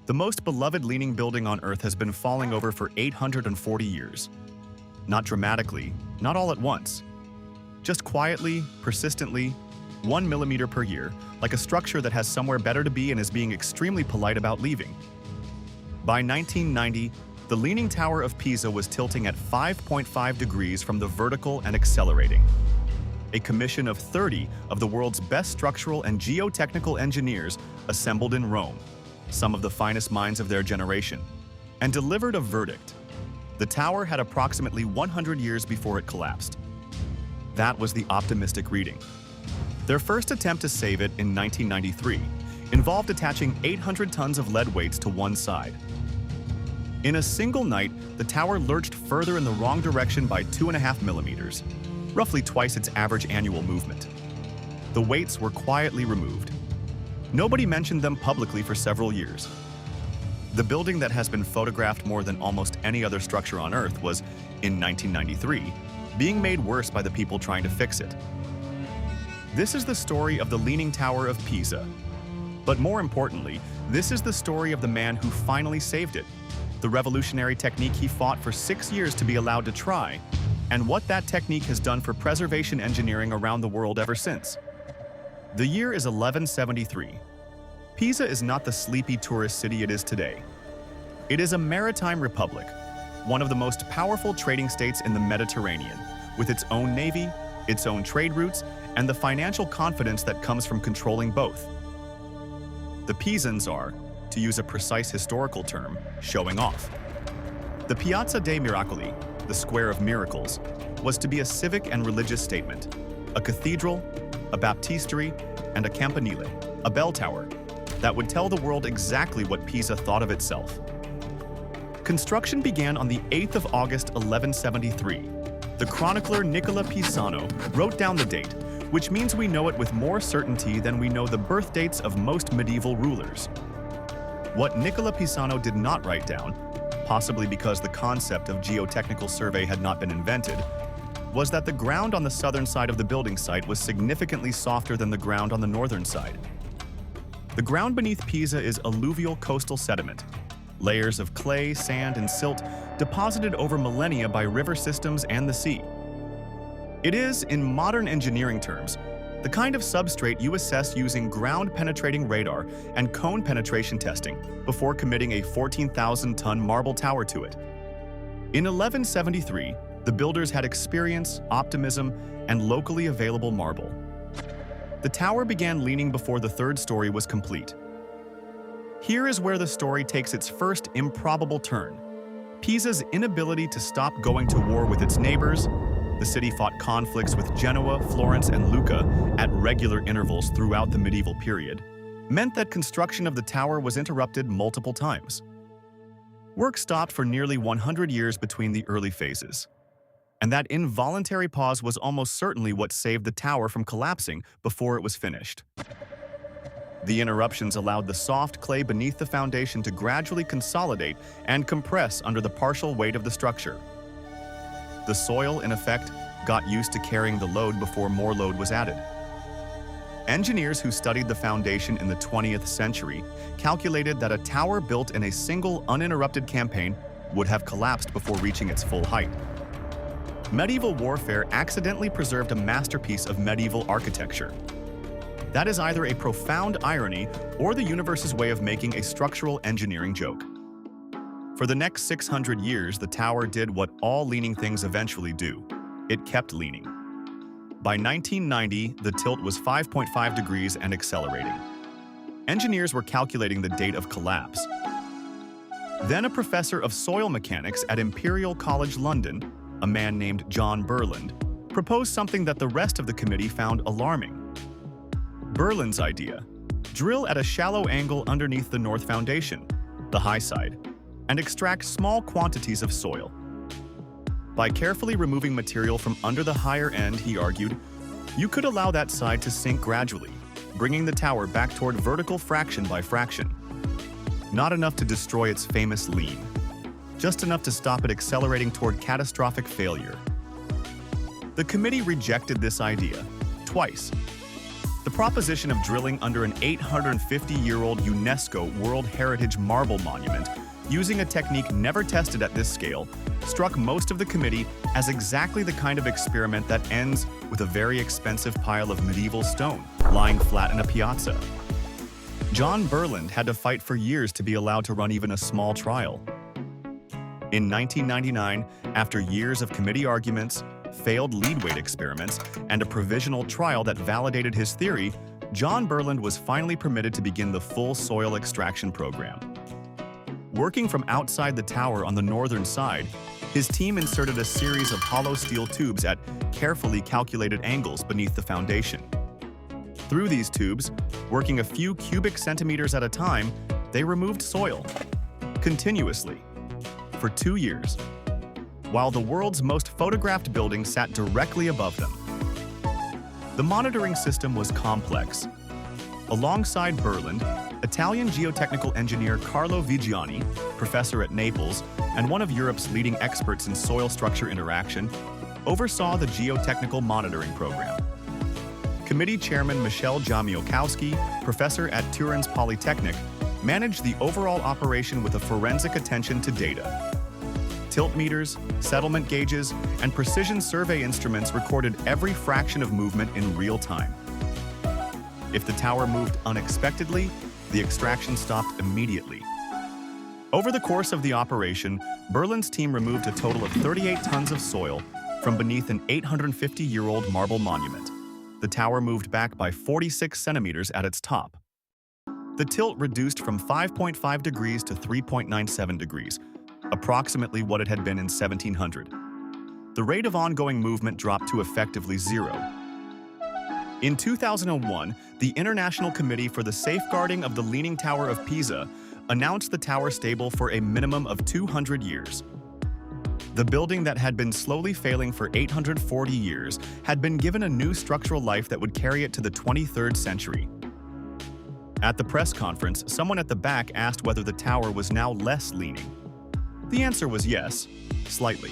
The most beloved leaning building on Earth has been falling over for 840 years. Not dramatically, not all at once. Just quietly, persistently, 1 millimeter per year, like a structure that has somewhere better to be and is being extremely polite about leaving. By 1990, the Leaning Tower of Pisa was tilting at 5.5 degrees from the vertical and accelerating. A commission of 30 of the world's best structural and geotechnical engineers assembled in Rome, some of the finest minds of their generation, and delivered a verdict. The tower had approximately 100 years before it collapsed. That was the optimistic reading. Their first attempt to save it in 1993 involved attaching 800 tons of lead weights to one side. In a single night, the tower lurched further in the wrong direction by 2.5 millimeters, roughly twice its average annual movement. The weights were quietly removed. Nobody mentioned them publicly for several years. The building that has been photographed more than almost any other structure on Earth was, in 1993, being made worse by the people trying to fix it. This is the story of the Leaning Tower of Pisa. But more importantly, this is the story of the man who finally saved it, the revolutionary technique he fought for 6 years to be allowed to try, and what that technique has done for preservation engineering around the world ever since. The year is 1173. Pisa is not the sleepy tourist city it is today. It is a maritime republic, one of the most powerful trading states in the Mediterranean, with its own navy, its own trade routes, and the financial confidence that comes from controlling both. The Pisans are, to use a precise historical term, showing off. The Piazza dei Miracoli, the Square of Miracles, was to be a civic and religious statement, a cathedral, a baptistery, and a campanile, a bell tower, that would tell the world exactly what Pisa thought of itself. Construction began on the 8th of August 1173. The chronicler Nicola Pisano wrote down the date, which means we know it with more certainty than we know the birth dates of most medieval rulers. What Nicola Pisano did not write down, possibly because the concept of geotechnical survey had not been invented, was that the ground on the southern side of the building site was significantly softer than the ground on the northern side. The ground beneath Pisa is alluvial coastal sediment, layers of clay, sand, and silt deposited over millennia by river systems and the sea. It is, in modern engineering terms, the kind of substrate you assess using ground-penetrating radar and cone penetration testing before committing a 14,000-ton marble tower to it. In 1173, the builders had experience, optimism, and locally available marble. The tower began leaning before the third story was complete. Here is where the story takes its first improbable turn. Pisa's inability to stop going to war with its neighbors. The city fought conflicts with Genoa, Florence, and Lucca at regular intervals throughout the medieval period, meant that construction of the tower was interrupted multiple times. Work stopped for nearly 100 years between the early phases. And that involuntary pause was almost certainly what saved the tower from collapsing before it was finished. The interruptions allowed the soft clay beneath the foundation to gradually consolidate and compress under the partial weight of the structure. The soil, in effect, got used to carrying the load before more load was added. Engineers who studied the foundation in the 20th century calculated that a tower built in a single uninterrupted campaign would have collapsed before reaching its full height. Medieval warfare accidentally preserved a masterpiece of medieval architecture. That is either a profound irony or the universe's way of making a structural engineering joke. For the next 600 years, the tower did what all leaning things eventually do. It kept leaning. By 1990, the tilt was 5.5 degrees and accelerating. Engineers were calculating the date of collapse. Then a professor of soil mechanics at Imperial College London, a man named John Burland, proposed something that the rest of the committee found alarming. Burland's idea: drill at a shallow angle underneath the north foundation, the high side, and extract small quantities of soil. By carefully removing material from under the higher end, he argued, you could allow that side to sink gradually, bringing the tower back toward vertical fraction by fraction. Not enough to destroy its famous lean, just enough to stop it accelerating toward catastrophic failure. The committee rejected this idea, twice. The proposition of drilling under an 850-year-old UNESCO World Heritage marble monument using a technique never tested at this scale struck most of the committee as exactly the kind of experiment that ends with a very expensive pile of medieval stone lying flat in a piazza. John Burland had to fight for years to be allowed to run even a small trial. In 1999, after years of committee arguments, failed lead weight experiments, and a provisional trial that validated his theory, John Burland was finally permitted to begin the full soil extraction program. Working from outside the tower on the northern side, his team inserted a series of hollow steel tubes at carefully calculated angles beneath the foundation. Through these tubes, working a few cubic centimeters at a time, they removed soil, continuously, for 2 years, while the world's most photographed building sat directly above them. The monitoring system was complex. Alongside Burland, Italian geotechnical engineer Carlo Vigiani, professor at Naples and one of Europe's leading experts in soil structure interaction, oversaw the geotechnical monitoring program. Committee chairman Michel Jamiokowski, professor at Turin's Polytechnic, managed the overall operation with a forensic attention to data. Tilt meters, settlement gauges, and precision survey instruments recorded every fraction of movement in real time. If the tower moved unexpectedly, the extraction stopped immediately. Over the course of the operation, Burland's team removed a total of 38 tons of soil from beneath an 850-year-old marble monument. The tower moved back by 46 centimeters at its top. The tilt reduced from 5.5 degrees to 3.97 degrees, approximately what it had been in 1700. The rate of ongoing movement dropped to effectively zero. In 2001, the International Committee for the Safeguarding of the Leaning Tower of Pisa announced the tower stable for a minimum of 200 years. The building that had been slowly failing for 840 years had been given a new structural life that would carry it to the 23rd century. At the press conference, someone at the back asked whether the tower was now less leaning. The answer was yes, slightly.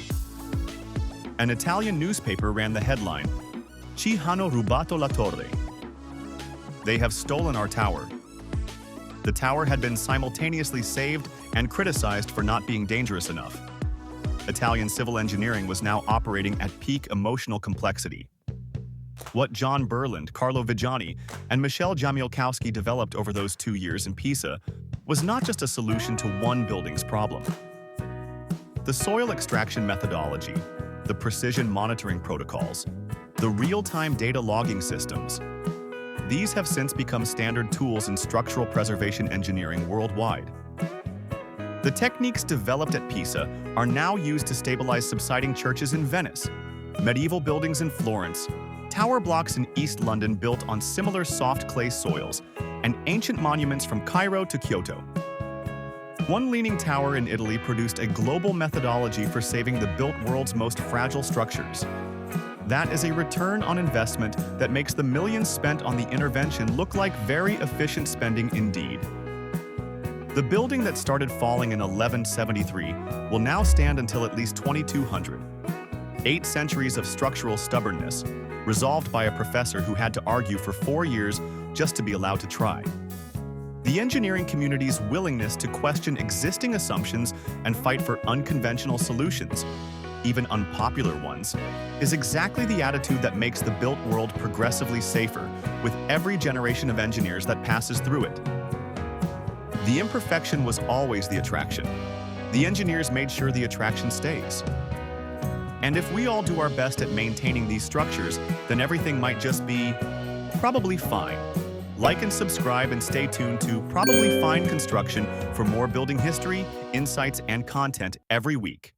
An Italian newspaper ran the headline, "Ci hanno rubato la torre." They have stolen our tower. The tower had been simultaneously saved and criticized for not being dangerous enough. Italian civil engineering was now operating at peak emotional complexity. What John Burland, Carlo Vigiani, and Michel Jamiokowski developed over those 2 years in Pisa was not just a solution to one building's problem. The soil extraction methodology, the precision monitoring protocols, the real-time data logging systems, these have since become standard tools in structural preservation engineering worldwide. The techniques developed at Pisa are now used to stabilize subsiding churches in Venice, medieval buildings in Florence, tower blocks in East London built on similar soft clay soils, and ancient monuments from Cairo to Kyoto. One leaning tower in Italy produced a global methodology for saving the built world's most fragile structures. That is a return on investment that makes the millions spent on the intervention look like very efficient spending indeed. The building that started falling in 1173 will now stand until at least 2200. 8 centuries of structural stubbornness, resolved by a professor who had to argue for 4 years just to be allowed to try. The engineering community's willingness to question existing assumptions and fight for unconventional solutions, even unpopular ones, is exactly the attitude that makes the built world progressively safer with every generation of engineers that passes through it. The imperfection was always the attraction. The engineers made sure the attraction stays. And if we all do our best at maintaining these structures, then everything might just be probably fine. Like and subscribe and stay tuned to Probably Fine Construction for more building history, insights, and content every week.